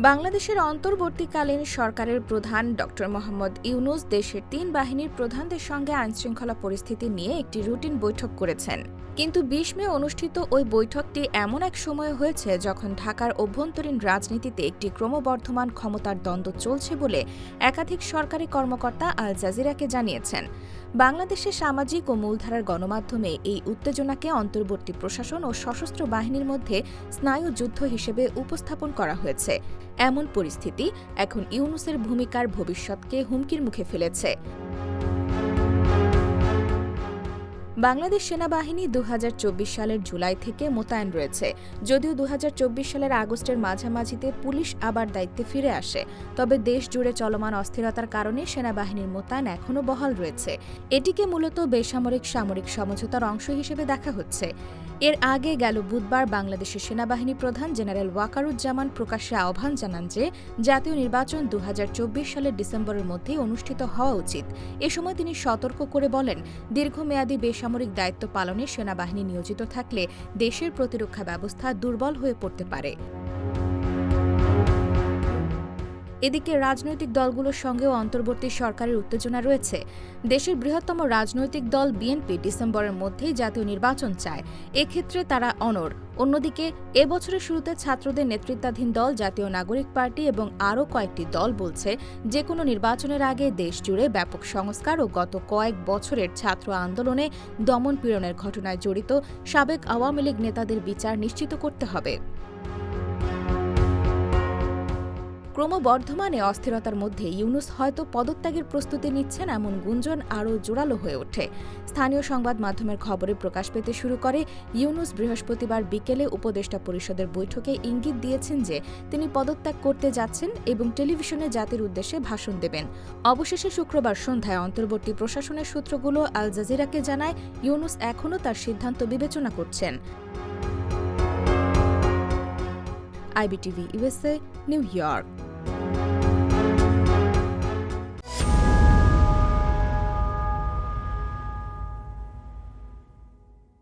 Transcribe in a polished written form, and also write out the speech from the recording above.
বাংলাদেশের অন্তর্বর্তীকালীন সরকারের প্রধান ড মোহাম্মদ ইউনূস দেশের ৩ বাহিনীর প্রধানদের সঙ্গে আইনশৃঙ্খলা পরিস্থিতি নিয়ে একটি রুটিন বৈঠক করেছেন। কিন্তু ২০ মে অনুষ্ঠিত ওই বৈঠকটি এমন এক সময়ে হয়েছে যখন ঢাকার অভ্যন্তরীণ রাজনীতিতে একটি ক্রমবর্ধমান ক্ষমতার দ্বন্দ্ব চলছে বলে একাধিক সরকারি কর্মকর্তা আল জাজিরাকে জানিয়েছেন। বাংলাদেশের সামাজিক ও মূলধারার গণমাধ্যমে এই উত্তেজনাকে অন্তর্বর্তী প্রশাসন ও সশস্ত্র বাহিনীর মধ্যে স্নায়ু যুদ্ধ হিসেবে উপস্থাপন করা হয়েছে। এমন পরিস্থিতি এখন ইউনূসের ভূমিকার ভবিষ্যৎকে হুমকির মুখে ফেলেছে। বাংলাদেশ সেনাবাহিনী ২০২৪ সালের জুলাই থেকে মোতায়েন রয়েছে। যদিও ২০২৪ সালের আগস্টের মাঝামাঝিতে পুলিশ আবার দায়িত্বে ফিরে আসে, তবে দেশ জুড়ে চলমান অস্থিরতার কারণে সেনাবাহিনীর মোতায়েন এখনও বহাল রয়েছে। এটিকে মূলত বেসামরিক সামরিক সমঝোতার অংশ হিসেবে দেখা হচ্ছে। এর আগে গেল বুধবার বাংলাদেশের সেনাবাহিনী প্রধান জেনারেল ওয়াকারুজ্জামান প্রকাশ্যে আহ্বান জানান যে জাতীয় নির্বাচন ২০২৪ সালের ডিসেম্বরের মধ্যেই অনুষ্ঠিত হওয়া উচিত। এ সময় তিনি সতর্ক করে বলেন, দীর্ঘমেয়াদী বেসামরিক দায়িত্ব পালনে সেনাবাহিনী নিয়োজিত থাকলে দেশের প্রতিরক্ষা ব্যবস্থা দুর্বল হয়ে পড়তে পারে। এদিকে রাজনৈতিক দলগুলোর সঙ্গেও অন্তর্বর্তী সরকারের উত্তেজনা রয়েছে। দেশের বৃহত্তম রাজনৈতিক দল বিএনপি ডিসেম্বরের মধ্যেই জাতীয় নির্বাচন চায়। এক্ষেত্রে তারা অনড়। অন্যদিকে এবছরের শুরুতে ছাত্রদের নেতৃত্বাধীন দল জাতীয় নাগরিক পার্টি এবং আরও কয়েকটি দল বলছে, যে কোনো নির্বাচনের আগে দেশ জুড়ে ব্যাপক সংস্কার ও গত কয়েক বছরের ছাত্র আন্দোলনে দমন পীড়নের ঘটনায় জড়িত সাবেক আওয়ামী লীগ নেতাদের বিচার নিশ্চিত করতে হবে। ক্রমবর্ধমান অস্থিরতার মধ্যে ইউনূস হয়তো পদত্যাগের প্রস্তুতি নিচ্ছেন এমন গুঞ্জন আরও জোরালো হয়ে ওঠে। স্থানীয় সংবাদ মাধ্যমের খবরে প্রকাশ পেতে শুরু করে ইউনূস বৃহস্পতিবার বিকেলে উপদেষ্টা পরিষদের বৈঠকে ইঙ্গিত দিয়েছেন যে তিনি পদত্যাগ করতে যাচ্ছেন এবং টেলিভিশনে জাতির উদ্দেশ্যে ভাষণ দেবেন। অবশেষে শুক্রবার সন্ধ্যায় অন্তর্বর্তী প্রশাসনের সূত্রগুলো আল জাজিরাকে জানায় ইউনূস এখনও তার সিদ্ধান্ত বিবেচনা করছেন। IBTV USA, new York.